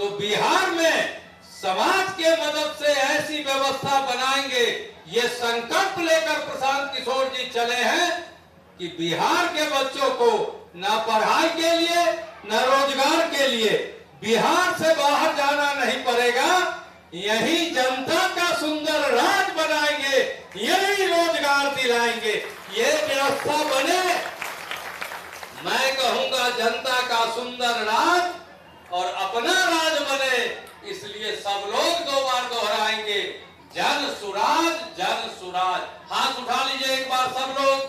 तो बिहार में समाज के मदद से ऐसी व्यवस्था बनाएंगे, ये संकल्प लेकर प्रशांत किशोर जी चले हैं कि बिहार के बच्चों को न पढ़ाई के लिए न रोजगार के लिए बिहार से बाहर जाना नहीं पड़ेगा। यही जनता का सुंदर राज बनाएंगे, यही रोजगार दिलाएंगे, ये व्यवस्था बने। मैं कहूंगा जनता का सुंदर राज और अपना राज बने, इसलिए सब लोग 2 बार दोहराएंगे, जन सुराज जन सुराज। हाथ उठा लीजिए एक बार सब लोग,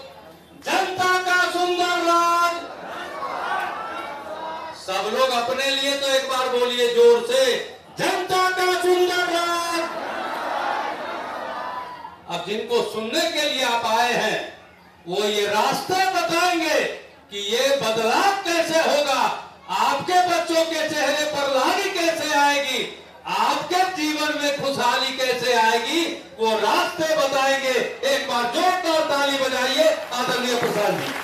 जनता का सुंदर राज। सब लोग अपने लिए तो एक बार बोलिए जोर से, जनता का सुंदर राज। अब जिनको सुनने के लिए आप आए हैं वो ये रास्ते बताएंगे कि ये बदलाव कैसे होगा, आपके बच्चों के चेहरे पर लाली कैसे आएगी, आपके जीवन में खुशहाली कैसे आएगी, वो रास्ते बताएंगे। एक बार जोरदार ताली बजाइए आदरणीय प्रसाद जी।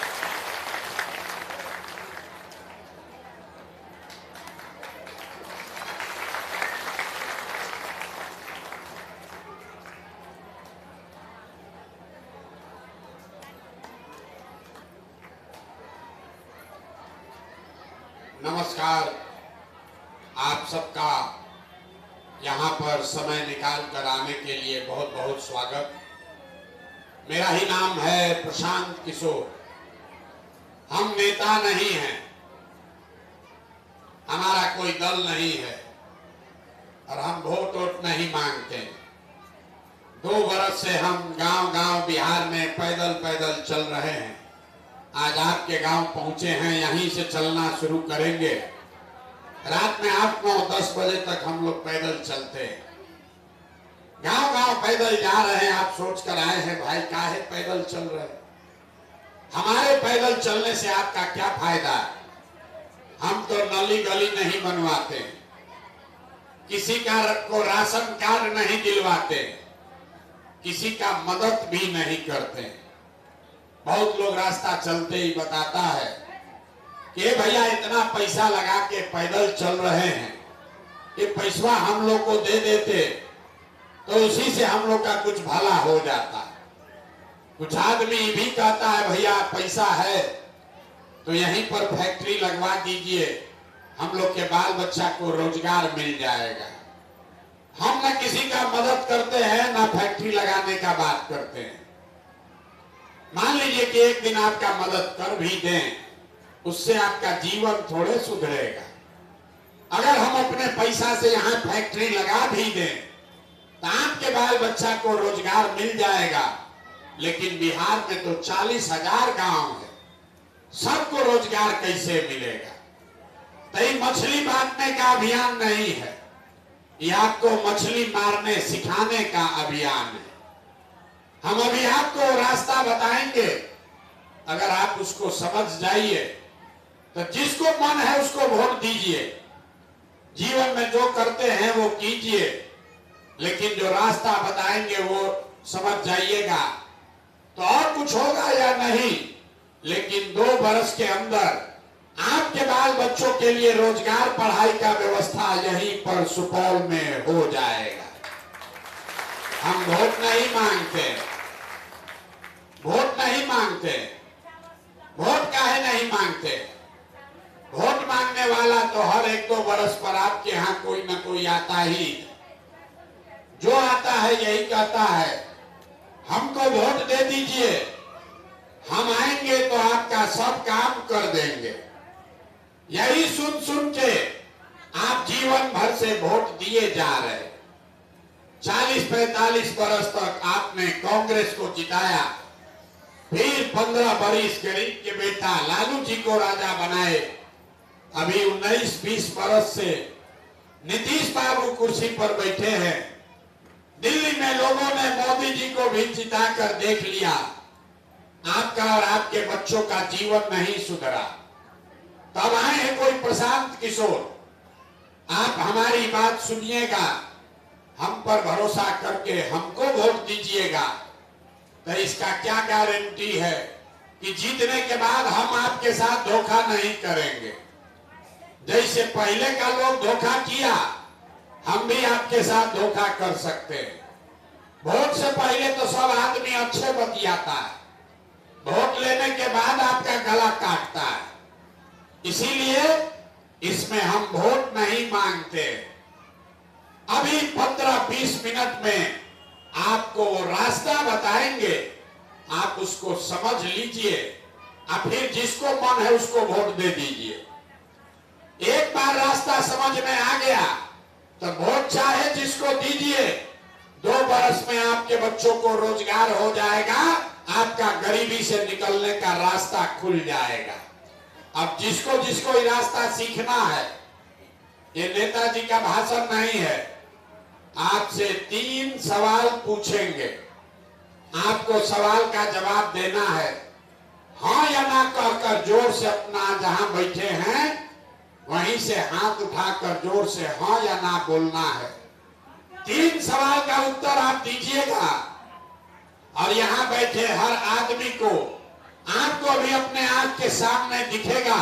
नमस्कार। आप सबका यहाँ पर समय निकाल कर आने के लिए बहुत बहुत स्वागत। मेरा ही नाम है प्रशांत किशोर। हम नेता नहीं हैं, हमारा कोई दल नहीं है और हम वोट नहीं मांगते। 2 बरस से हम गांव-गांव बिहार में पैदल पैदल चल रहे हैं। आज आपके गांव पहुंचे हैं, यहीं से चलना शुरू करेंगे। रात में 8, 9, 10 बजे तक हम लोग पैदल चलते हैं। गांव-गांव पैदल जा रहे हैं। आप सोच कर आए हैं भाई काहे पैदल चल रहे हैं? हमारे पैदल चलने से आपका क्या फायदा है? हम तो नली गली नहीं बनवाते, किसी का को राशन कार्ड नहीं दिलवाते, किसी का मदद भी नहीं करते। बहुत लोग रास्ता चलते ही बताता है कि भैया इतना पैसा लगा के पैदल चल रहे हैं, ये पैसा हम लोग को दे देते तो उसी से हम लोग का कुछ भला हो जाता। कुछ आदमी भी कहता है भैया पैसा है तो यहीं पर फैक्ट्री लगवा दीजिए, हम लोग के बाल बच्चा को रोजगार मिल जाएगा। हम न किसी का मदद करते हैं न फैक्ट्री लगाने का बात करते हैं। मान लीजिए कि एक दिन आपका मदद कर भी दें, उससे आपका जीवन थोड़े सुधरेगा। अगर हम अपने पैसा से यहाँ फैक्ट्री लगा भी दें तो आपके बाल बच्चा को रोजगार मिल जाएगा। लेकिन बिहार में तो 40,000 गांव है, सबको रोजगार कैसे मिलेगा? तो ये मछली बांटने का अभियान नहीं है, ये आपको मछली मारने सिखाने का अभियान है। हम अभी आपको रास्ता बताएंगे, अगर आप उसको समझ जाइए तो जिसको मन है उसको वोट दीजिए। जीवन में जो करते हैं वो कीजिए, लेकिन जो रास्ता बताएंगे वो समझ जाइएगा तो और कुछ होगा या नहीं, लेकिन 2 बरस के अंदर आपके बाल बच्चों के लिए रोजगार पढ़ाई का व्यवस्था यहीं पर सुपौल में हो जाएगा। हम वोट नहीं मांगते, वोट नहीं मांगते। वोट काहे नहीं मांगते? वोट मांगने वाला तो हर 1-2 बरस पर आपके यहाँ कोई न कोई आता ही। जो आता है यही कहता है हमको वोट दे दीजिए, हम आएंगे तो आपका सब काम कर देंगे। यही सुन सुन के आप जीवन भर से वोट दिए जा रहे। 40-45 बरस तक आपने कांग्रेस को जिताया, फिर 15 बरिस गरीब के बेटा लालू जी को राजा बनाए। अभी 19-20 बरस से नीतीश बाबू कुर्सी पर बैठे हैं। दिल्ली में लोगों ने मोदी जी को भी जिताकर देख लिया, आपका और आपके बच्चों का जीवन नहीं सुधरा। तब आए हैं कोई प्रशांत किशोर, आप हमारी बात सुनिएगा, हम पर भरोसा करके हमको वोट दीजिएगा। तो इसका क्या गारंटी है कि जीतने के बाद हम आपके साथ धोखा नहीं करेंगे? जैसे पहले का लोग धोखा किया, हम भी आपके साथ धोखा कर सकते हैं। वोट से पहले तो सब आदमी अच्छे बतियाता है, वोट लेने के बाद आपका गला काटता है। इसीलिए इसमें हम वोट नहीं मांगते। अभी 15-20 मिनट में आपको वो रास्ता बताएंगे, आप उसको समझ लीजिए और फिर जिसको मन है उसको वोट दे दीजिए। एक बार रास्ता समझ में आ गया तो वोट चाहे जिसको दीजिए। 2 बरस में आपके बच्चों को रोजगार हो जाएगा, आपका गरीबी से निकलने का रास्ता खुल जाएगा। अब जिसको जिसको ये रास्ता सीखना है, ये नेताजी का भाषण नहीं है। आपसे 3 सवाल पूछेंगे, आपको सवाल का जवाब देना है। हाँ या ना कहकर जोर से अपना जहां बैठे हैं वहीं से हाथ उठाकर जोर से हाँ या ना बोलना है। 3 सवाल का उत्तर आप दीजिएगा और यहाँ बैठे हर आदमी को, आपको भी अपने आंख के सामने दिखेगा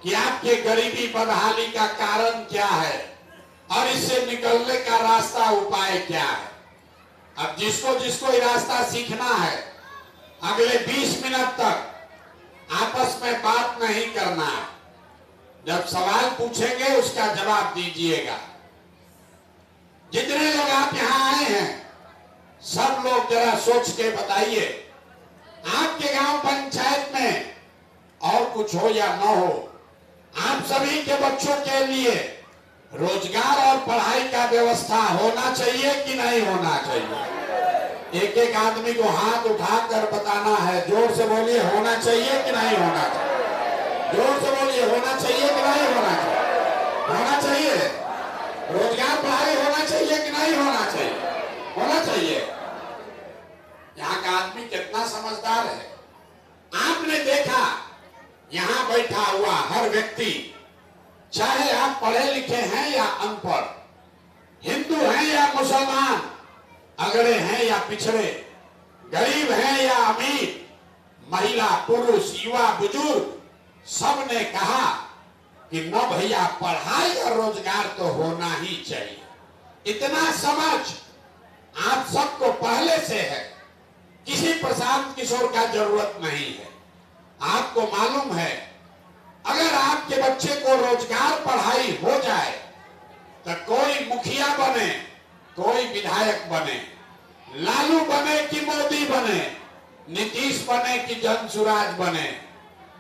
कि आपके गरीबी बदहाली का कारण क्या है और इससे निकलने का रास्ता उपाय क्या है। अब जिसको जिसको ये रास्ता सीखना है, अगले 20 मिनट तक आपस में बात नहीं करना है। जब सवाल पूछेंगे उसका जवाब दीजिएगा। जितने लोग आप यहाँ आए हैं सब लोग जरा सोच के बताइए, आपके गांव पंचायत में और कुछ हो या न हो, आप सभी के बच्चों के लिए रोजगार और पढ़ाई का व्यवस्था होना चाहिए कि नहीं होना चाहिए? एक एक आदमी को हाथ उठाकर बताना है। जोर से बोलिए, होना चाहिए कि नहीं होना चाहिए? जोर से बोलिए, होना चाहिए कि नहीं होना चाहिए? होना चाहिए। रोजगार पढ़ाई होना चाहिए कि नहीं होना चाहिए? होना चाहिए। यहाँ का आदमी कितना समझदार है। आपने देखा यहाँ बैठा हुआ हर व्यक्ति, चाहे आप पढ़े लिखे हैं या अनपढ़, हिंदू हैं या मुसलमान, अगड़े हैं या पिछड़े, गरीब हैं या अमीर, महिला पुरुष युवा बुजुर्ग, सबने कहा कि न भैया पढ़ाई और रोजगार तो होना ही चाहिए। इतना समझ आप सबको पहले से है, किसी प्रशांत किशोर का जरूरत नहीं है। आपको मालूम है अगर आपके बच्चे को रोजगार पढ़ाई हो जाए तो कोई मुखिया बने, कोई विधायक बने, लालू बने कि मोदी बने, नीतीश बने कि जनसुराज बने,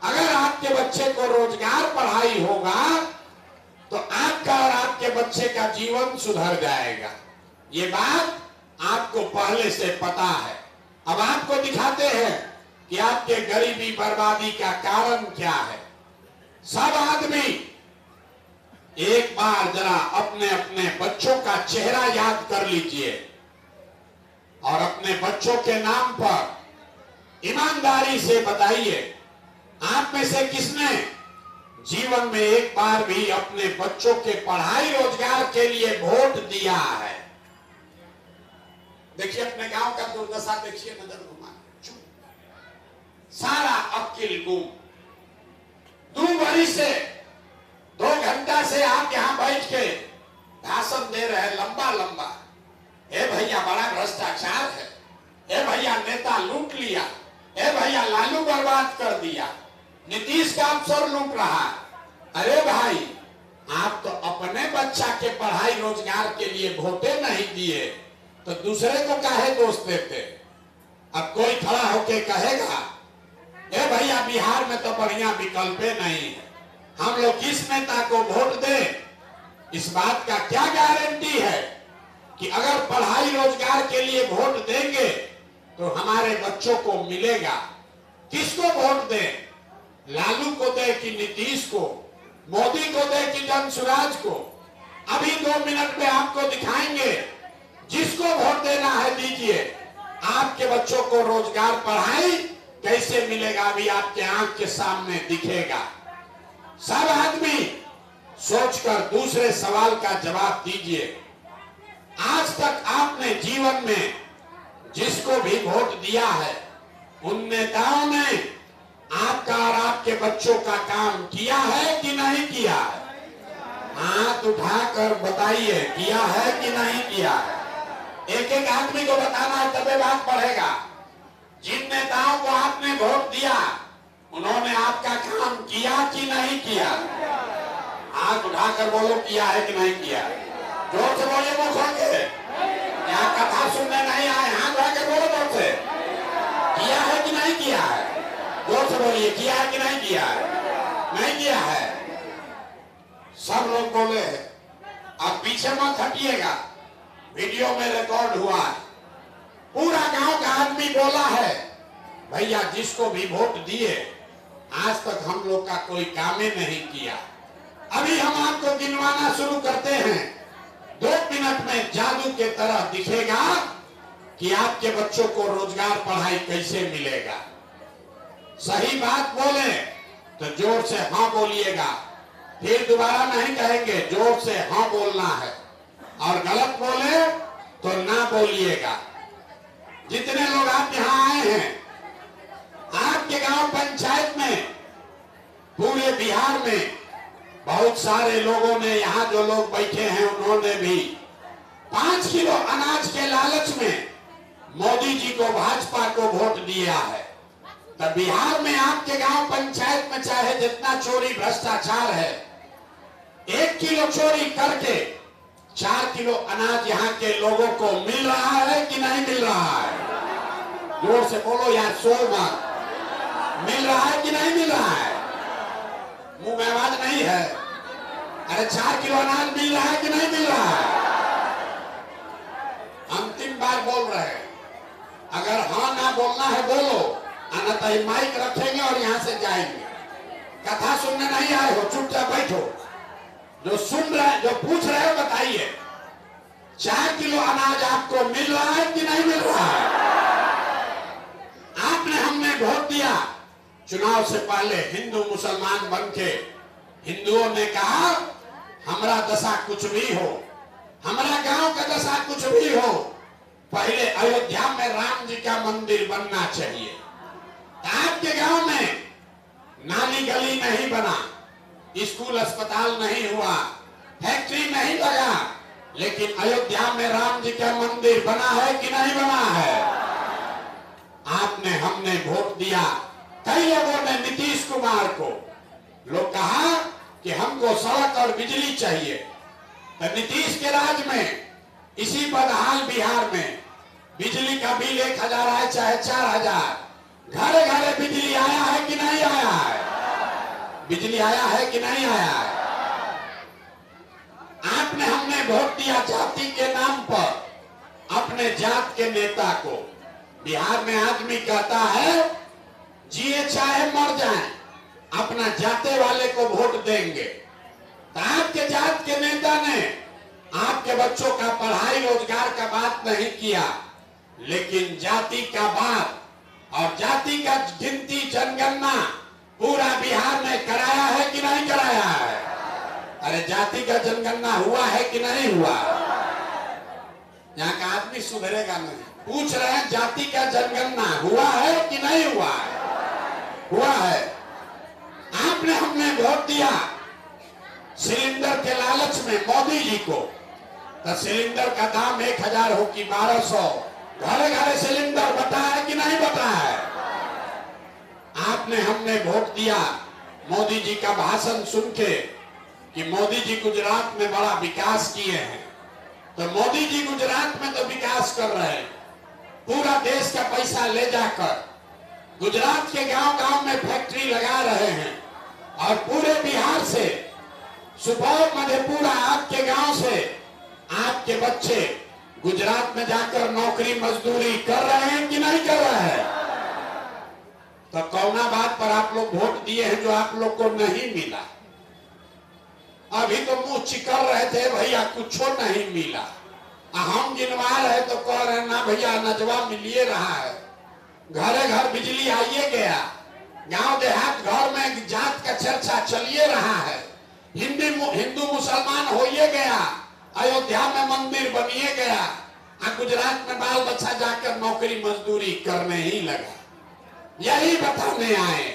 अगर आपके बच्चे को रोजगार पढ़ाई होगा तो आपका और आपके बच्चे का जीवन सुधर जाएगा। ये बात आपको पहले से पता है। अब आपको दिखाते हैं कि आपके गरीबी बर्बादी का कारण क्या है। सब आदमी एक बार जरा अपने अपने बच्चों का चेहरा याद कर लीजिए और अपने बच्चों के नाम पर ईमानदारी से बताइए, आप में से किसने जीवन में एक बार भी अपने बच्चों के पढ़ाई रोजगार के लिए वोट दिया है? देखिए अपने गांव का दुर्दशा देखिए, नजर घुमा, सारा अक्ल गुम। 2 बरिस से 2 घंटा से आप यहां बैठ के भाषण दे रहे हैं लंबा लंबा। ए भैया बड़ा भ्रष्टाचार है, ए भैया नेता लूट लिया, ए भैया लालू बर्बाद कर दिया, नीतीश का अफसर लूट रहा है। अरे भाई, आप तो अपने बच्चा के पढ़ाई रोजगार के लिए वोटे नहीं दिए तो दूसरे को काहे दोष देते? अब कोई खड़ा होके कहेगा ए भैया बिहार में तो बढ़िया विकल्प नहीं है, हम लोग किस नेता को वोट दें? इस बात का क्या गारंटी है कि अगर पढ़ाई रोजगार के लिए वोट देंगे तो हमारे बच्चों को मिलेगा? किसको वोट दें? लालू को दे कि नीतीश को, मोदी को दे कि जनसुराज को? अभी 2 मिनट में आपको दिखाएंगे। जिसको वोट देना है दीजिए। आपके बच्चों को रोजगार पढ़ाई कैसे मिलेगा अभी आपके आंख के सामने दिखेगा। सब आदमी सोचकर दूसरे सवाल का जवाब दीजिए। आज तक आपने जीवन में जिसको भी वोट दिया है उन नेताओं ने आपका और आपके बच्चों का काम किया है कि नहीं किया है? हाथ उठाकर बताइए किया है कि नहीं किया है। एक एक आदमी को बताना है, तबे बात बढ़ेगा। जिन नेताओं को आपने वोट दिया उन्होंने आपका काम किया कि नहीं किया? हाथ उठाकर बोलो किया है कि नहीं किया। जोर से बोलिए, मुंह खोल के। यहाँ कथा सुनने नहीं आए, हाथ उठाकर बोलो जोर से, किया है कि नहीं किया है। जोर से बोलिए, किया है कि नहीं किया है। नहीं किया है। सब लोग बोले हैं। अब पीछे मत हटिएगा, वीडियो में रिकॉर्ड हुआ है। पूरा गांव का आदमी बोला है, भैया जिसको भी वोट दिए आज तक हम लोग का कोई काम ही नहीं किया। अभी हम आपको गिनवाना शुरू करते हैं। 2 मिनट में जादू के तरह दिखेगा कि आपके बच्चों को रोजगार पढ़ाई कैसे मिलेगा। सही बात बोले तो जोर से हाँ बोलिएगा, फिर दोबारा नहीं कहेंगे, जोर से हाँ बोलना है। और गलत बोले तो ना बोलिएगा। जितने लोग आप यहाँ आए हैं, आपके गांव पंचायत में, पूरे बिहार में बहुत सारे लोगों ने, यहाँ जो लोग बैठे हैं उन्होंने भी 5 किलो अनाज के लालच में मोदी जी को, भाजपा को वोट दिया है। तब बिहार में आपके गांव पंचायत में चाहे जितना चोरी भ्रष्टाचार है, 1 किलो चोरी करके 4 किलो अनाज यहाँ के लोगों को मिल रहा है कि नहीं मिल रहा है। जोर से बोलो यार, सो मत। मिल रहा है कि नहीं मिल रहा है। मुंह में आवाज नहीं है। अरे 4 किलो अनाज मिल रहा है कि नहीं मिल रहा है। अंतिम बार बोल रहे हैं। अगर हाँ ना बोलना है बोलो, अन्यथा माइक रखेंगे और यहाँ से जाएंगे। कथा सुनने नहीं आए हो, चुपचाप बैठो। जो सुन रहे, जो पूछ रहे हो बताइए, 4 किलो अनाज आपको मिल रहा है कि नहीं मिल रहा है। आपने, हमने वोट दिया। चुनाव से पहले हिंदू मुसलमान बनके हिंदुओं ने कहा हमारा दशा कुछ भी हो, हमारा गांव का दशा कुछ भी हो, पहले अयोध्या में राम जी का मंदिर बनना चाहिए। आपके गांव में नाली गली नहीं बना, स्कूल अस्पताल नहीं हुआ, फैक्ट्री नहीं लगा, लेकिन अयोध्या में राम जी का मंदिर बना है कि नहीं बना है। आपने, हमने वोट दिया। कई लोगों ने नीतीश कुमार को, लोग कहा कि हमको सड़क और बिजली चाहिए। तो नीतीश के राज में इसी बदहाल बिहार में बिजली का बिल 1000 आए चाहे 4000, घरे घरे बिजली आया है कि नहीं आया है। बिजली आया है कि नहीं आया है। आपने, हमने वोट दिया जाति के नाम पर अपने जात के नेता को। बिहार में आदमी कहता है जिए चाहे मर जाए अपना जाते वाले को वोट देंगे। तो आपके जात के नेता ने आपके बच्चों का पढ़ाई रोजगार का बात नहीं किया, लेकिन जाति का बात और जाति का गिनती जनगणना पूरा बिहार में कराया है कि नहीं कराया है। अरे जाति का जनगणना हुआ है कि नहीं हुआ। यहाँ का आदमी सुधरेगा नहीं। पूछ रहे हैं जाति का जनगणना हुआ है कि नहीं हुआ है। हुआ है। आपने, हमने वोट दिया सिलेंडर के लालच में मोदी जी को। तो सिलेंडर का दाम 1000 हो कि 1200, घरे घरे सिलेंडर बता है कि नहीं बता है। आपने, हमने वोट दिया मोदी जी का भाषण सुन के कि मोदी जी गुजरात में बड़ा विकास किए हैं। तो मोदी जी गुजरात में तो विकास कर रहे हैं, पूरा देश का पैसा ले जाकर गुजरात के गांव गांव में फैक्ट्री लगा रहे हैं। और पूरे बिहार से, सुपौल, मधेपुरा, आपके गांव से आपके बच्चे गुजरात में जाकर नौकरी मजदूरी कर रहे हैं कि नहीं कर रहे हैं। तो कौना बात पर आप लोग वोट दिए हैं जो आप लोग को नहीं मिला। अभी तो मुंह चिकर रहे थे भैया कुछ नहीं मिला। हम गिनवा रहे तो कह रहे ना भैया नजवा मिलिए रहा है, घरे घर बिजली आइए गया, गांव देहात घर में जात का चर्चा चलिए रहा है, हिंदू मुसलमान होइए गया, अयोध्या में मंदिर बनिए गया, गुजरात में बाल बच्चा जाकर नौकरी मजदूरी करने ही लगा। यही बताने आए।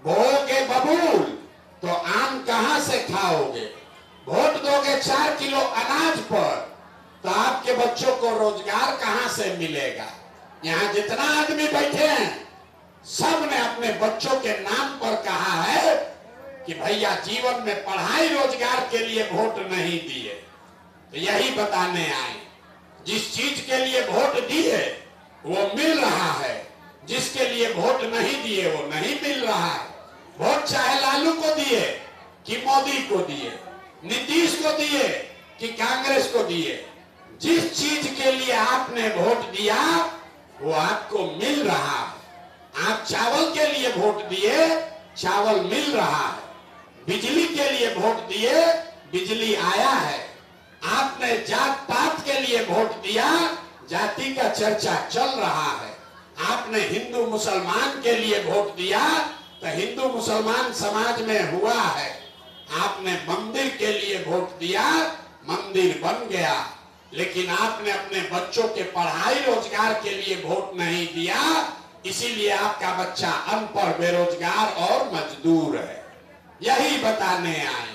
बोगे बबूल तो आम कहाँ खाओगे। वोट दोगे 4 किलो अनाज पर, तो आपके बच्चों को रोजगार कहां से मिलेगा? यहाँ जितना आदमी बैठे हैं सब ने अपने बच्चों के नाम पर कहा है कि भैया जीवन में पढ़ाई रोजगार के लिए वोट नहीं दिए। तो यही बताने आए, जिस चीज के लिए वोट दिए वो मिल रहा है, जिसके लिए वोट नहीं दिए वो नहीं मिल रहा है। वोट चाहे लालू को दिए कि मोदी को दिए, नीतीश को दिए कि कांग्रेस को दिए, जिस चीज के लिए आपने वोट दिया वो आपको मिल रहा है। आप चावल के लिए वोट दिए, चावल मिल रहा है। बिजली के लिए वोट दिए, बिजली आया है। आपने जात पात के लिए वोट दिया, जाति का चर्चा चल रहा है। आपने हिंदू मुसलमान के लिए वोट दिया तो हिंदू मुसलमान समाज में हुआ है। आपने मंदिर के लिए वोट दिया, मंदिर बन गया। लेकिन आपने अपने बच्चों के पढ़ाई रोजगार के लिए वोट नहीं दिया, इसीलिए आपका बच्चा अनपढ़, बेरोजगार और मजदूर है। यही बताने आए,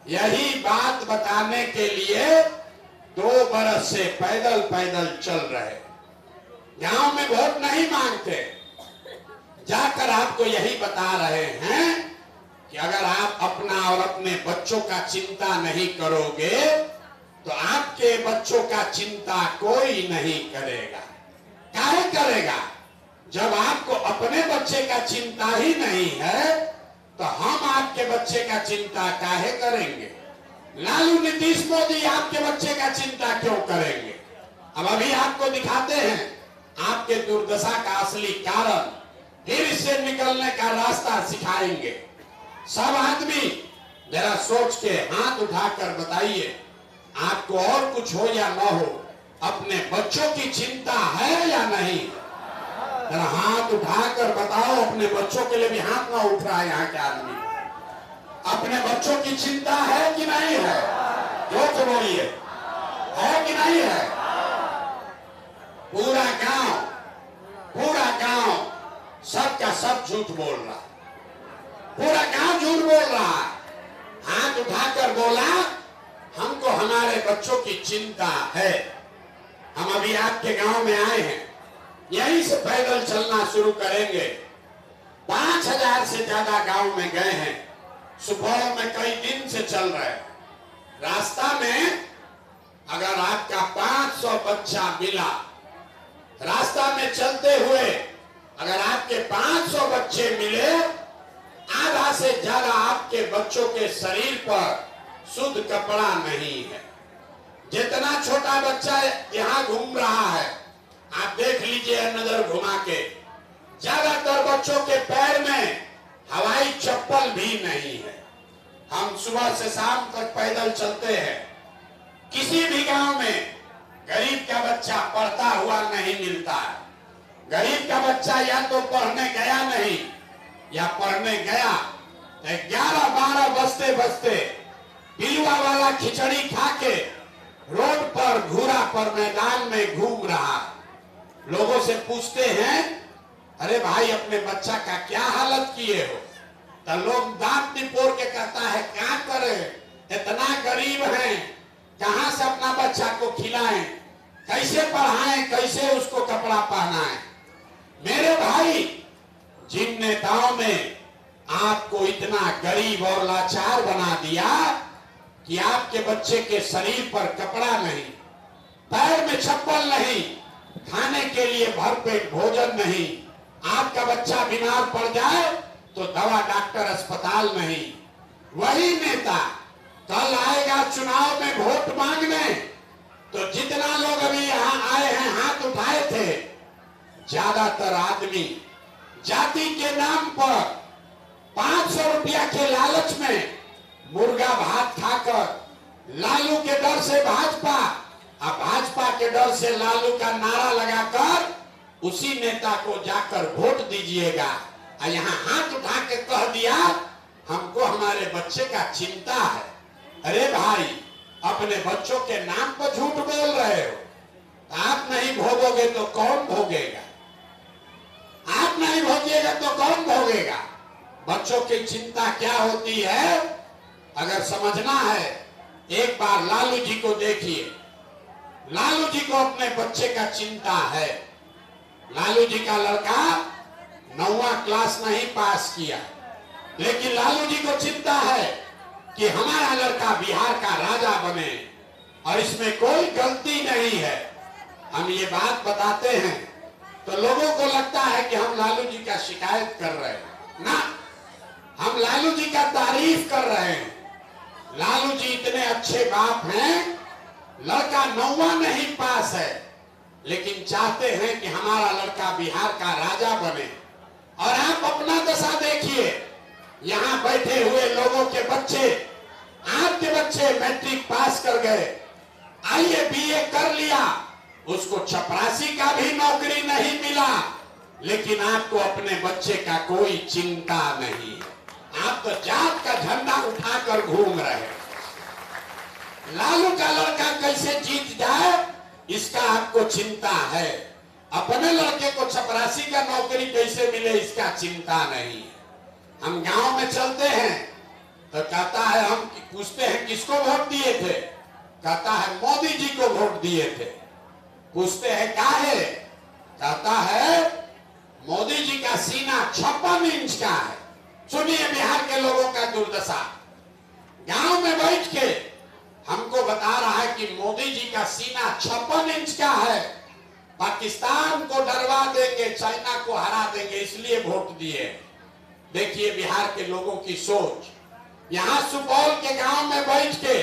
यही बात बताने के लिए 2 बरस से पैदल पैदल चल रहे। गांव में वोट नहीं मांगते, जाकर आपको यही बता रहे हैं कि अगर आप अपना और अपने बच्चों का चिंता नहीं करोगे तो आपके बच्चों का चिंता कोई नहीं करेगा। काहे करेगा? जब आपको अपने बच्चे का चिंता ही नहीं है तो हम आपके बच्चे का चिंता काहे करेंगे? लालू, नीतीश, मोदी आपके बच्चे का चिंता क्यों करेंगे? अब अभी आपको दिखाते हैं आपके दुर्दशा का असली कारण, फिर इससे निकलने का रास्ता सिखाएंगे। सब आदमी जरा सोच के हाथ उठाकर बताइए, आपको और कुछ हो या न हो, अपने बच्चों की चिंता है या नहीं? जरा हाथ उठाकर बताओ, अपने बच्चों के लिए भी हाथ ना उठ रहा है यहाँ के आदमी। अपने बच्चों की चिंता है कि नहीं है? जो तो बोलिए, है कि नहीं है? पूरा गांव सब का सब झूठ बोल रहा है, पूरा गांव झूठ बोल रहा है। हाथ उठाकर बोला, हमको हमारे बच्चों की चिंता है। हम अभी आपके गांव में आए हैं, यहीं से पैदल चलना शुरू करेंगे। 5000 से ज्यादा गांव में गए हैं, सुपौल में कई दिन से चल रहे। रास्ता में अगर आपका 500 बच्चा मिला, रास्ता में चलते हुए अगर आपके 500 बच्चे मिले, आधा से ज्यादा आपके बच्चों के शरीर पर शुद्ध कपड़ा नहीं है। जितना छोटा बच्चा यहाँ घूम रहा है, आप देख लीजिए नजर घुमा के, ज्यादातर बच्चों के पैर में हवाई चप्पल भी नहीं है। हम सुबह से शाम तक पैदल चलते हैं, किसी भी गांव में गरीब का बच्चा पढ़ता हुआ नहीं मिलता है। गरीब का बच्चा या तो पढ़ने गया नहीं, या पढ़ने गया 11-12 बजते बजते पिलुआ वाला खिचड़ी खा के रोड पर, घूरा पर, मैदान में घूम रहा। लोगों से पूछते हैं, अरे भाई अपने बच्चा का क्या हालत किए हो? तो लोग दांत टिपोर के कहता है, क्या करे, इतना गरीब हैं, कहां से अपना बच्चा को खिलाएं, कैसे पढ़ाएं, कैसे उसको कपड़ा पहनाएं। मेरे भाई, जिन नेताओं ने आपको इतना गरीब और लाचार बना दिया कि आपके बच्चे के शरीर पर कपड़ा नहीं, पैर में चप्पल नहीं, खाने के लिए भरपेट भोजन नहीं, आपका बच्चा बीमार पड़ जाए तो दवा डॉक्टर अस्पताल नहीं, वही नेता कल आएगा चुनाव में वोट मांगने, तो जितना लोग अभी यहाँ आए हैं हाथ उठाए थे, ज्यादातर आदमी जाति के नाम पर 500 रुपया के लालच में मुर्गा भात खाकर लालू के डर से भाजपा, और भाजपा के डर से लालू का नारा लगाकर उसी नेता को जाकर वोट दीजिएगा। और यहाँ हाथ उठा के कह दिया, हमको हमारे बच्चे का चिंता है। अरे भाई, अपने बच्चों के नाम पर झूठ बोल रहे हो। आप नहीं भोगोगे तो कौन भोगेगा? आप नहीं भोगिएगा तो कौन भोगेगा? बच्चों की चिंता क्या होती है? अगर समझना है, एक बार लालू जी को देखिए। लालू जी को अपने बच्चे का चिंता है। लालू जी का लड़का 9वां क्लास नहीं पास किया, लेकिन लालू जी को चिंता है कि हमारा लड़का बिहार का राजा बने, और इसमें कोई गलती नहीं है। हम ये बात बताते हैं तो लोगों को लगता है कि हम लालू जी का शिकायत कर रहे हैं। ना, हम लालू जी का तारीफ कर रहे हैं। लालू जी इतने अच्छे बाप हैं, लड़का 9वां नहीं पास है, लेकिन चाहते हैं कि हमारा लड़का बिहार का राजा बने। और आप अपना दशा देखिए, यहाँ बैठे हुए लोगों के बच्चे, आपके बच्चे मैट्रिक पास कर गए, आईए बीए कर लिया, उसको चपरासी का भी नौकरी नहीं मिला, लेकिन आपको अपने बच्चे का कोई चिंता नहीं। आप तो जात का झंडा उठाकर घूम रहे हैं। लालू का लड़का कैसे जीत जाए, इसका आपको चिंता है। अपने लड़के को चपरासी का नौकरी कैसे मिले, इसका चिंता नहीं। हम गांव में चलते हैं तो कहता है, हम पूछते हैं किसको वोट दिए थे, कहता है मोदी जी को वोट दिए थे। पूछते हैं काहे, कहता है मोदी जी का सीना 56 इंच का है। सुनिए बिहार के लोगों का दुर्दशा। गांव में बैठ के हमको बता रहा है कि मोदी जी का सीना 56 इंच का है, पाकिस्तान को डरवा देंगे, चाइना को हरा देंगे, इसलिए वोट दिए। देखिए बिहार के लोगों की सोच। यहाँ सुपौल के गांव में बैठ के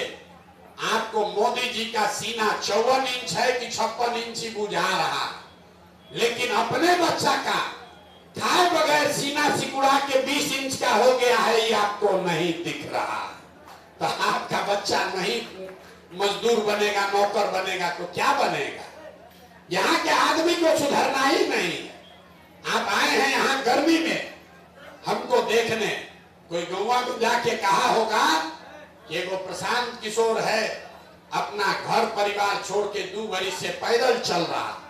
आपको मोदी जी का सीना 54 इंच है कि 56 इंच ही बुझा रहा, लेकिन अपने बच्चा का खाए बगैर सीना सिकुड़ा के 20 इंच का हो गया है, ये आपको नहीं दिख रहा। तो आपका बच्चा नहीं मजदूर बनेगा, नौकर बनेगा तो क्या बनेगा? यहाँ के आदमी को सुधरना ही नहीं। आप आए हैं यहाँ गर्मी में हमको देखने, कोई गौवा को जाके कहा होगा कि वो प्रशांत किशोर है, अपना घर परिवार छोड़ के 2 बरस से पैदल चल रहा।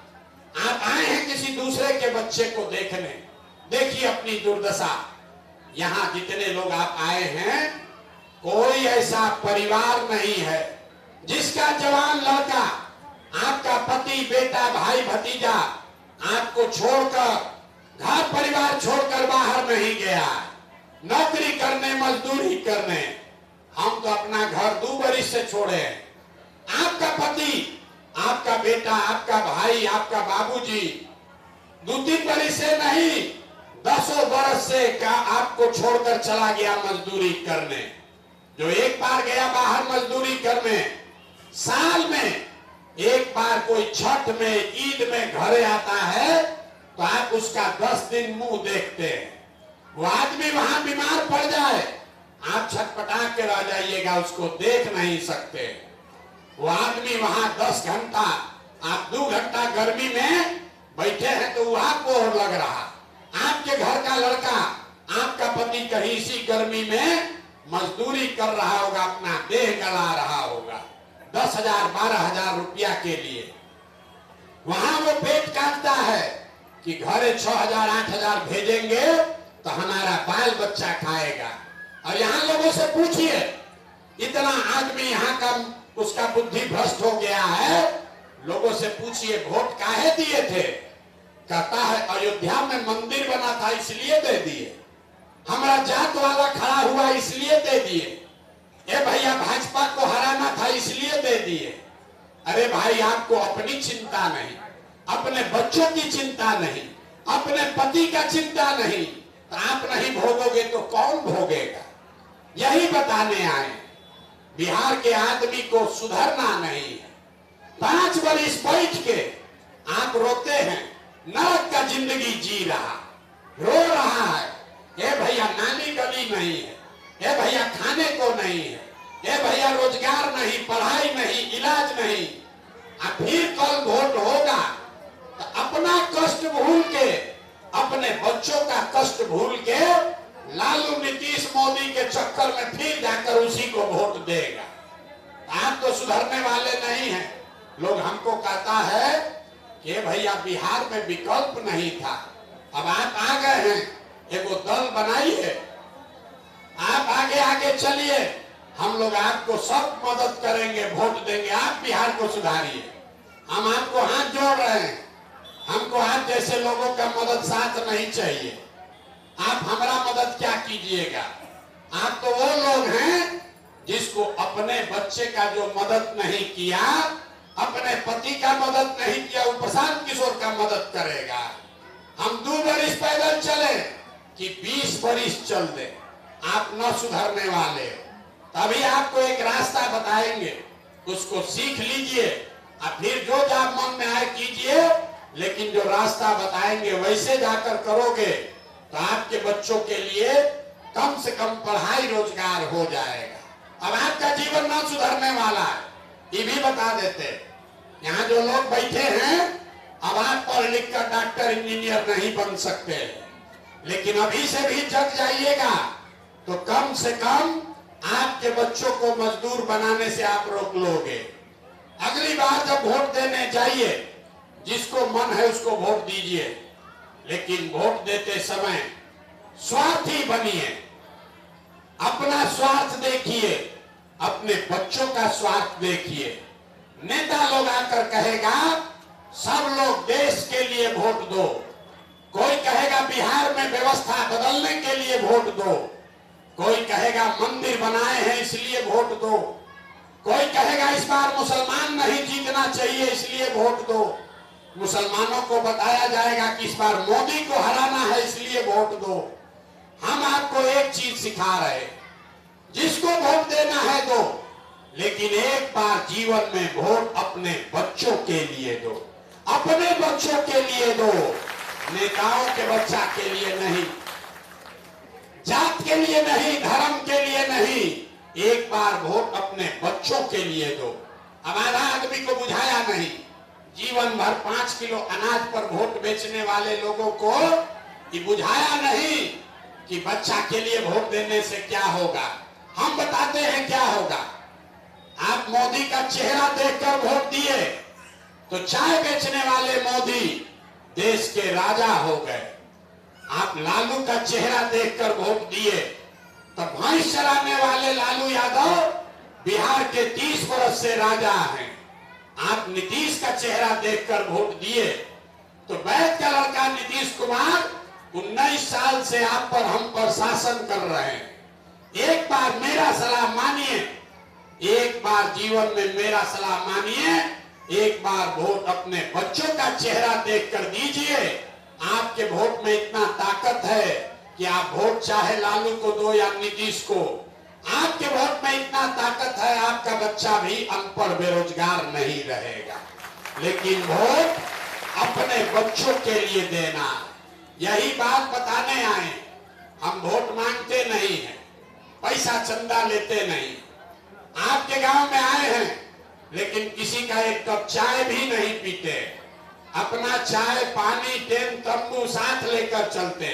आप आए हैं किसी दूसरे के बच्चे को देखने, देखिए अपनी दुर्दशा। यहाँ जितने लोग आप आए हैं, कोई ऐसा परिवार नहीं है जिसका जवान लड़का, आपका पति, बेटा, भाई, भतीजा आपको छोड़कर, घर परिवार छोड़कर बाहर नहीं गया नौकरी करने, मजदूरी करने। हम तो अपना घर 2 बरस से छोड़े। आपका पति, आपका बेटा, आपका भाई, आपका बाबूजी 2-3 बरस से नहीं, 10 बरस से का आपको छोड़कर चला गया मजदूरी करने। जो एक बार गया बाहर मजदूरी करने, साल में एक बार कोई छठ में, ईद में घरे आता है तो आप उसका 10 दिन मुंह देखते हैं। वो आदमी वहां बीमार पड़ जाए, आप छटपटा के रह जाइएगा, उसको देख नहीं सकते। वो आदमी वहां 10 घंटा, आप 2 घंटा गर्मी में बैठे हैं तो वो आपको और लग रहा। आपके घर का लड़का, आपका पति कहीं इसी गर्मी में मजदूरी कर रहा होगा, अपना देह गला रहा होगा 10,000 12,000 रुपया के लिए। वहां वो पेट काटता है कि घरे 6,000 8,000 भेजेंगे तो हमारा बाल बच्चा खाएगा। और यहाँ लोगों से पूछिए, इतना आदमी यहाँ का उसका बुद्धि भ्रष्ट हो गया है, लोगों से पूछिए वोट काहे दिए थे, कहता है अयोध्या में मंदिर बना था इसलिए दे दिए, हमारा जात वाला खड़ा हुआ इसलिए दे दिए, ए भैया भाजपा को हराना था इसलिए दे दिए। अरे भाई, आपको अपनी चिंता नहीं, अपने बच्चों की चिंता नहीं, अपने पति का चिंता नहीं, तो आप नहीं भोगोगे तो कौन भोगेगा? यही बताने आए। बिहार के आदमी को सुधरना नहीं है। 5 बरस बैठ के आप रोते हैं, नरक का जिंदगी जी रहा, रो रहा है, ए भैया नाली गली नहीं है, ए भैया खाने को नहीं है, ए भैया रोजगार नहीं, पढ़ाई नहीं, इलाज नहीं। अब फिर कल वोट होगा तो अपना कष्ट भूल के, अपने बच्चों का कष्ट भूल के लालू, नीतीश, मोदी के चक्कर में फिर जाकर उसी को वोट देगा। आप तो सुधरने वाले नहीं हैं। लोग हमको कहता है कि भैया बिहार में विकल्प नहीं था, अब आप आ गए हैं, एगो दल बनाइए, आप आगे आगे चलिए, हम लोग आपको सब मदद करेंगे, वोट देंगे, आप बिहार को सुधारिए। हम आपको हाथ जोड़ रहे हैं। हमको आप जैसे लोगों का मदद साथ नहीं चाहिए। आप हमारा मदद क्या कीजिएगा? आप तो वो लोग हैं जिसको अपने बच्चे का जो मदद नहीं किया, अपने पति का मदद नहीं किया, वो प्रशांत किशोर का मदद करेगा। हम 2 बरिस पैदल चले कि 20 बरिस चल दे, आप न सुधरने वाले हो। तभी आपको एक रास्ता बताएंगे, उसको सीख लीजिए और फिर जो आप मन में आए कीजिए। लेकिन जो रास्ता बताएंगे वैसे जाकर करोगे तो आपके बच्चों के लिए कम से कम पढ़ाई रोजगार हो जाएगा। अब आपका जीवन न सुधरने वाला है, ये भी बता देते। यहाँ जो लोग बैठे हैं, अब आप पढ़ लिख कर डॉक्टर इंजीनियर नहीं बन सकते, लेकिन अभी से भी जग जाइएगा तो कम से कम आपके बच्चों को मजदूर बनाने से आप रोक लोगे। अगली बार जब वोट देने जाइए, जिसको मन है उसको वोट दीजिए, लेकिन वोट देते समय स्वार्थी बनिए। अपना स्वार्थ देखिए, अपने बच्चों का स्वार्थ देखिए। नेता लोग आकर कहेगा सब लोग देश के लिए वोट दो, कोई कहेगा बिहार में व्यवस्था बदलने के लिए वोट दो, कोई कहेगा मंदिर बनाए हैं इसलिए वोट दो, कोई कहेगा इस बार मुसलमान नहीं जीतना चाहिए इसलिए वोट दो। मुसलमानों को बताया जाएगा कि इस बार मोदी को हराना है इसलिए वोट दो। हम आपको एक चीज सिखा रहे, जिसको वोट देना है दो, लेकिन एक बार जीवन में वोट अपने बच्चों के लिए दो, अपने बच्चों के लिए दो, नेताओं के बच्चा के लिए नहीं, जात के लिए नहीं, धर्म के लिए नहीं। एक बार वोट अपने बच्चों के लिए दो। हमारा आदमी को बुझाया नहीं, जीवन भर 5 किलो अनाज पर वोट बेचने वाले लोगों को ये बुझाया नहीं कि बच्चा के लिए वोट देने से क्या होगा। हम बताते हैं क्या होगा। आप मोदी का चेहरा देखकर वोट दिए तो चाय बेचने वाले मोदी देश के राजा हो गए। आप लालू का चेहरा देखकर वोट दिए तो भैंस चराने वाले लालू यादव बिहार के 30 वर्ष से राजा हैं। आप नीतीश का चेहरा देखकर वोट दिए तो वैद्य का लड़का नीतीश कुमार 19 साल से आप पर हम पर शासन कर रहे हैं। एक बार मेरा सलाह मानिए, एक बार जीवन में मेरा सलाह मानिए, एक बार वोट अपने बच्चों का चेहरा देखकर दीजिए। आपके वोट में इतना ताकत है कि आप वोट चाहे लालू को दो या नीतीश को, आपके वोट में इतना ताकत है आपका बच्चा भी अनपढ़ बेरोजगार नहीं रहेगा। लेकिन वोट अपने बच्चों के लिए देना, यही बात बताने आए। हम वोट मांगते नहीं हैं, पैसा चंदा लेते नहीं। आपके गांव में आए हैं लेकिन किसी का एक कप चाय भी नहीं पीते, अपना चाय पानी टेन तंबू साथ लेकर चलते।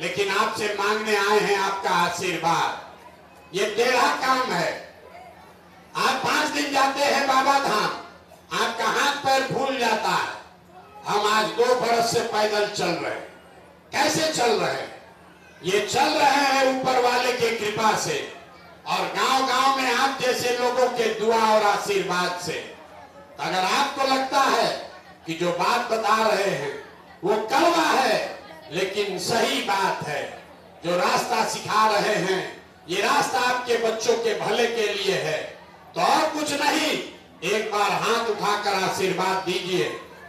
लेकिन आपसे मांगने आए हैं आपका आशीर्वाद। ये टेढ़ा काम है। आप 5 दिन जाते हैं बाबा धाम, आपका हाथ पैर फूल जाता है। हम आज 2 बरस से पैदल चल रहे हैं। कैसे चल रहे हैं? ये चल रहे हैं ऊपर वाले की कृपा से और गांव गांव में आप जैसे लोगों के दुआ और आशीर्वाद से। अगर आपको लगता है कि जो बात बता रहे हैं वो कड़वा है, लेकिन सही बात है, जो रास्ता सिखा रहे हैं ये रास्ता आपके बच्चों के भले के लिए है, तो और कुछ नहीं, एक बार हाथ उठाकर आशीर्वाद दीजिए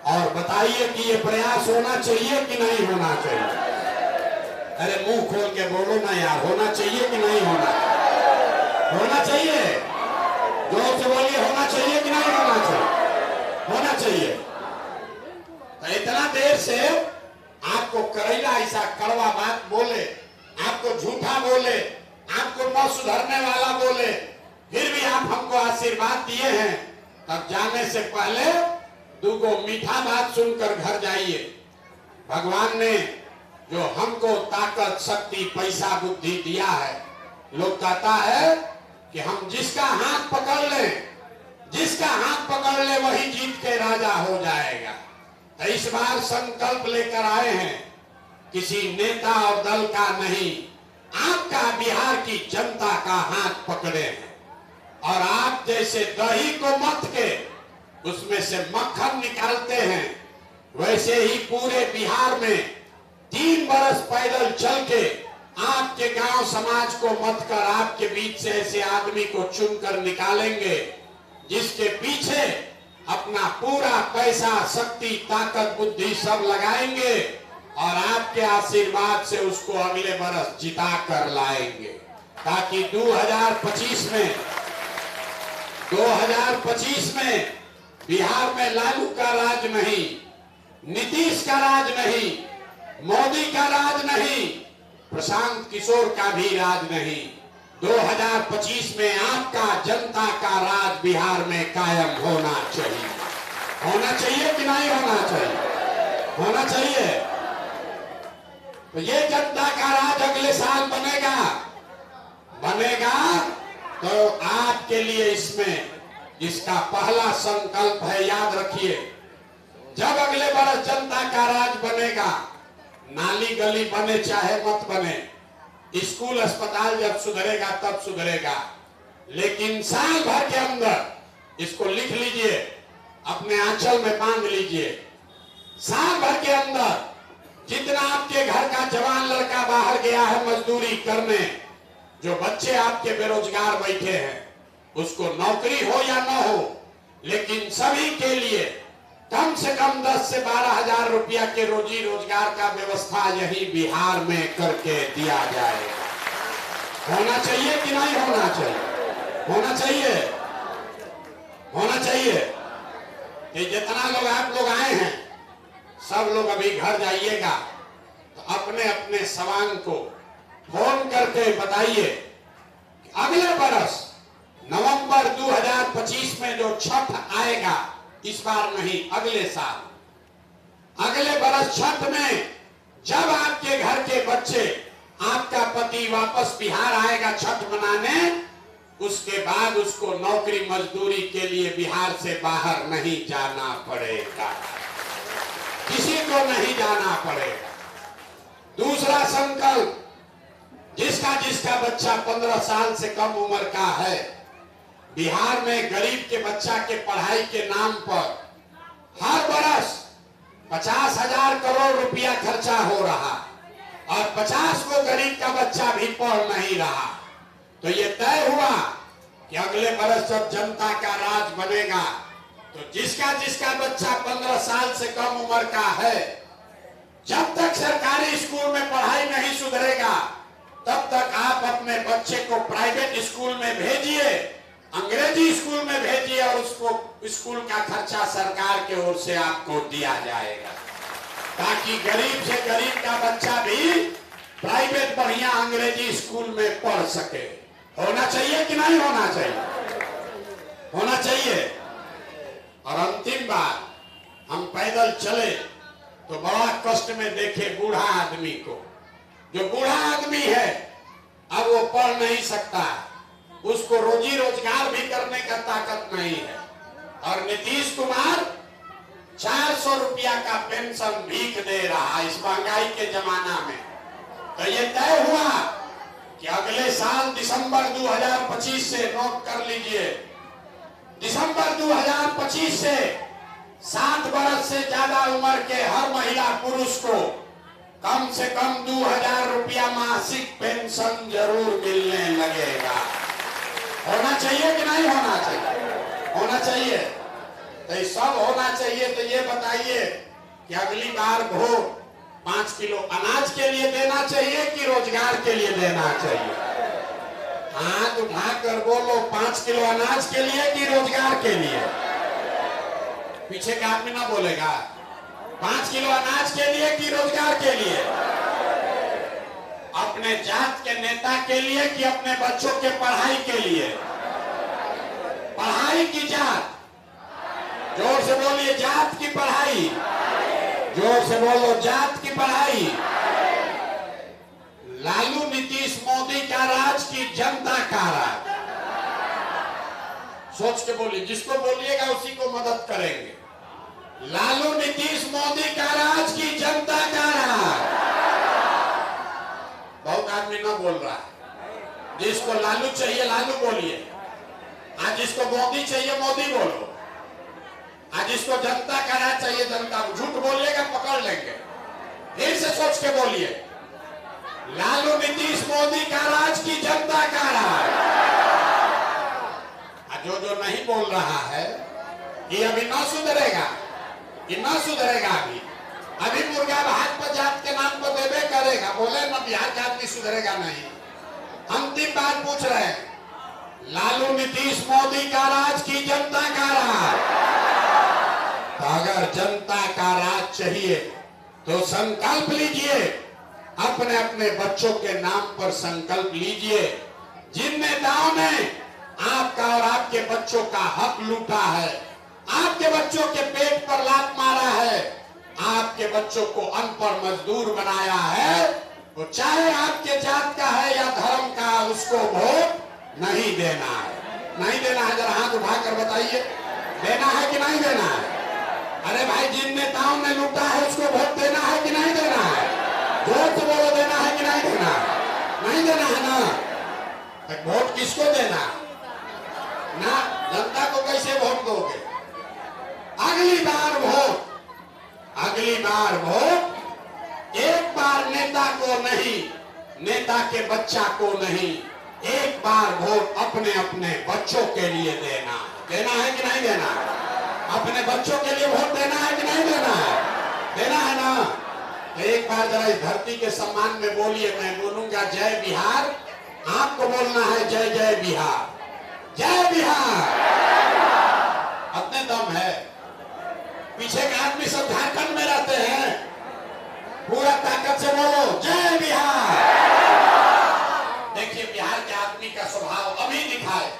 और बताइए कि ये प्रयास होना चाहिए कि नहीं होना चाहिए। अरे मुंह खोल के बोलो ना यार, होना चाहिए कि नहीं होना? होना चाहिए। जोर से बोलिए, होना चाहिए कि नहीं होना चाहिए? होना चाहिए। तो इतना देर से आपको करेला ऐसा कड़वा बात बोले, आपको झूठा बोले, आपको न सुधरने वाला बोले, फिर भी आप हमको आशीर्वाद दिए हैं, तब जाने से पहले 2 मीठा बात सुनकर घर जाइए। भगवान ने जो हमको ताकत शक्ति पैसा बुद्धि दिया है, लोग कहता है कि हम जिसका हाथ पकड़ ले, जिसका हाथ पकड़ ले वही जीत के राजा हो जाएगा। तो इस बार संकल्प लेकर आए हैं, किसी नेता और दल का नहीं, आपका बिहार की जनता का हाथ पकड़े हैं और आप जैसे दही को मथ के उसमें से मक्खन निकालते हैं, वैसे ही पूरे बिहार में 3 बरस पैदल चल के आपके गांव समाज को मत कर आपके बीच से ऐसे आदमी को चुनकर निकालेंगे जिसके पीछे अपना पूरा पैसा, शक्ति, ताकत, बुद्धि सब लगाएंगे और आपके आशीर्वाद से उसको अगले बरस जिता कर लाएंगे, ताकि 2025 में बिहार में लालू का राज नहीं, नीतीश का राज नहीं, मोदी का राज नहीं, प्रशांत किशोर का भी राज नहीं, 2025 में आपका, जनता का राज बिहार में कायम होना चाहिए। होना चाहिए कि नहीं होना चाहिए? होना चाहिए। तो ये जनता का राज अगले साल बनेगा तो आपके लिए इसमें इसका पहला संकल्प है, याद रखिए, जब अगले बरस जनता का राज बनेगा, नाली गली बने चाहे मत बने, स्कूल अस्पताल जब सुधरेगा तब सुधरेगा, लेकिन साल भर के अंदर इसको लिख लीजिए, अपने आंचल में बांध लीजिए, साल भर के अंदर जितना आपके घर का जवान लड़का बाहर गया है मजदूरी करने, जो बच्चे आपके बेरोजगार बैठे हैं, उसको नौकरी हो या न हो, लेकिन सभी के लिए कम से कम 10 से 12 हजार रुपया के रोजी रोजगार का व्यवस्था यही बिहार में करके दिया जाए। होना चाहिए कि नहीं होना चाहिए? होना चाहिए। होना चाहिए। कि जितना लोग आप लोग आए हैं, सब लोग अभी घर जाइएगा तो अपने अपने सवांग को फोन करके बताइए कि अगले बरस नवंबर 2025 में जो छठ आएगा, इस बार नहीं अगले साल, अगले बरस छठ में जब आपके घर के बच्चे, आपका पति वापस बिहार आएगा छठ मनाने, उसके बाद उसको नौकरी मजदूरी के लिए बिहार से बाहर नहीं जाना पड़ेगा, किसी को नहीं जाना पड़ेगा। दूसरा संकल्प, जिसका जिसका बच्चा 15 साल से कम उम्र का है, बिहार में गरीब के बच्चा के पढ़ाई के नाम पर हर बरस 50,000 करोड़ रुपया खर्चा हो रहा और 50 को गरीब का बच्चा भी पढ़ नहीं रहा। तो ये तय हुआ कि अगले बरस जब जनता का राज बनेगा तो जिसका जिसका बच्चा 15 साल से कम उम्र का है, जब तक सरकारी स्कूल में पढ़ाई नहीं सुधरेगा तब तक आप अपने बच्चे को प्राइवेट स्कूल में भेजिए, अंग्रेजी स्कूल में भेजिए और उसको स्कूल का खर्चा सरकार की ओर से आपको दिया जाएगा, ताकि गरीब से गरीब का बच्चा भी प्राइवेट बढ़िया अंग्रेजी स्कूल में पढ़ सके। होना चाहिए कि नहीं होना चाहिए? होना चाहिए। और अंतिम बात, हम पैदल चले तो बड़ा कष्ट में देखे बूढ़ा आदमी को, जो बूढ़ा आदमी है अब वो पढ़ नहीं सकता, उसको रोजी रोजगार भी करने का ताकत नहीं है, और नीतीश कुमार 400 रुपया का पेंशन भीख दे रहा है इस महंगाई के जमाना में। तो ये तय हुआ कि अगले साल दिसंबर 2025 से, नोट कर लीजिए, दिसंबर 2025 से 7 बरस से ज्यादा उम्र के हर महिला पुरुष को कम से कम 2,000 रुपया मासिक पेंशन जरूर मिलने लगेगा। होना चाहिए कि नहीं होना चाहिए? होना चाहिए। तो ये सब होना चाहिए। तो ये बताइए कि अगली बार वोट 5 किलो अनाज के लिए देना चाहिए कि रोजगार के लिए देना चाहिए? हाथ उठाकर बोलो, 5 किलो अनाज के लिए कि रोजगार के लिए? पीछे का आदमी ना बोलेगा। 5 किलो अनाज के लिए कि रोजगार के लिए? अपने जात के नेता के लिए कि अपने बच्चों के पढ़ाई के लिए? पढ़ाई की जात, जोर से बोलिए, जात की पढ़ाई, जोर से बोलो, जात की पढ़ाई। लालू नीतीश मोदी का राज की जनता का राज? सोच के बोलिए, जिसको बोलिएगा उसी को मदद करेंगे। लालू नीतीश मोदी का राज की जनता का राज। बहुत आदमी न बोल रहा है। जिसको लालू चाहिए लालू बोलिए, आज जिसको मोदी चाहिए मोदी बोलो, आज जिसको जनता का राज चाहिए जनता। झूठ बोलिएगा पकड़ लेंगे, फिर से सोच के बोलिए। लालू नीतीश मोदी का राज की जनता का राज। जो जो नहीं बोल रहा है कि अभी न सुधरेगा, कि न सुधरेगा, अभी मुर्गा भात पर जात के नाम को देवे करेगा, बोले न बिहार का आदमी सुधरेगा नहीं। अंतिम बात पूछ रहे हैं, लालू नीतीश मोदी का राज की जनता का राज। तो अगर जनता का राज चाहिए तो संकल्प लीजिए, अपने अपने बच्चों के नाम पर संकल्प लीजिए। जिन नेताओं ने आपका और आपके बच्चों का हक लूटा है, आपके बच्चों के पेट पर लात मारा है, आपके बच्चों को अनपढ़ मजदूर बनाया है, वो चाहे आपके जात का है या धर्म का, उसको वोट नहीं देना है। नहीं देना है, जरा हाथ उठाकर बताइए, देना है कि नहीं देना है? अरे भाई, जिन नेताओं ने लूटा है उसको वोट देना है कि नहीं देना है? वोट तो बोलो, देना है कि नहीं देना? नहीं देना है ना? तो वोट किसको देना ना? जनता को कैसे वोट दोगे? अगली बार वोट, अगली बार वोट एक बार नेता को नहीं, नेता के बच्चा को नहीं, एक बार वोट अपने अपने बच्चों के लिए देना। देना है कि नहीं देना? अपने बच्चों के लिए वोट देना है कि नहीं देना है? देना है ना? तो एक बार जरा इस धरती के सम्मान में बोलिए। मैं बोलूंगा जय बिहार, आपको बोलना है जय जय बिहार, जय बिहार। अपने दम है, पीछे के आदमी सब झारखंड में रहते हैं, पूरा ताकत से बोलो जय बिहार। देखिए बिहार के आदमी का स्वभाव अभी दिखाए,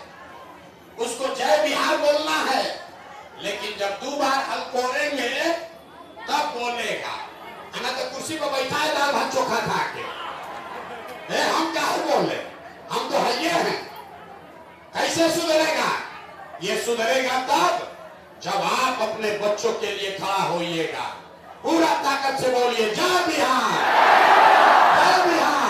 उसको जय बिहार बोलना है, लेकिन जब 2 बार हलकोरेंगे तब बोलेगा। ना तो कुर्सी पर बैठा है दाल भात चोखा खा के, हम क्या बोले, हम तो है हैं। कैसे सुधरेगा? ये सुधरेगा तब जब आप अपने बच्चों के लिए खड़ा होइएगा। पूरा ताकत से बोलिए जय बिहार, जय बिहार।